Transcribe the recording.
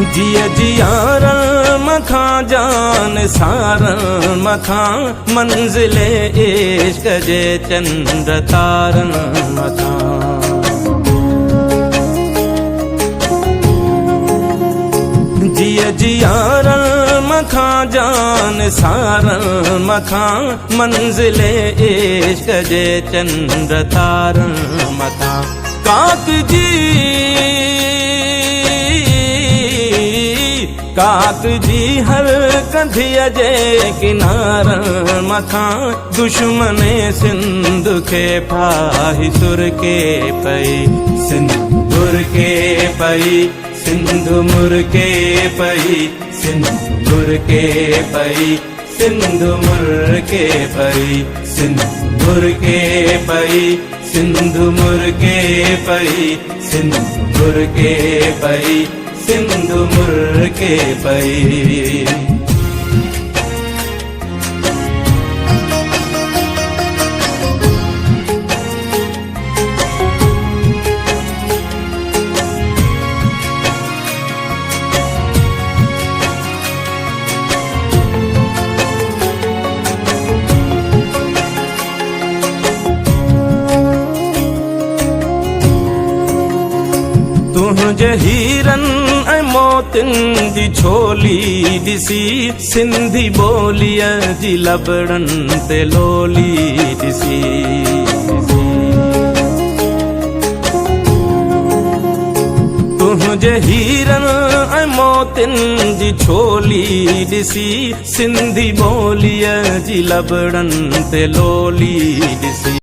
जिया जियारन मखा जान सारन मखा मंजिले इश्क जे चंद्र तारन मखा। जिया जियारन मखा जान सारन मखा मंजिले इश्क जे चंद्र तारन मखा। काक जी हर कंधिया जे किनारन मखा दुश्मने सिंध के फाही सुर के पई सिंदूर के पई सिंधु मुर के पई सिंदूर के पई सिंधु मुर के पई सिंदूर के पई सिंधु मुर के पई सिंदूर के पई सिंधु मुर के पई। तुझे हीरन ऐं मोतिन जी छोली दिसी सिंधी बोलिया जी लबड़न ते लोली दिसी। तुझे हीरन ऐं मोतिन जी छोली दिसी सिंधी बोलिया जी लबड़न ते लोली दिसी।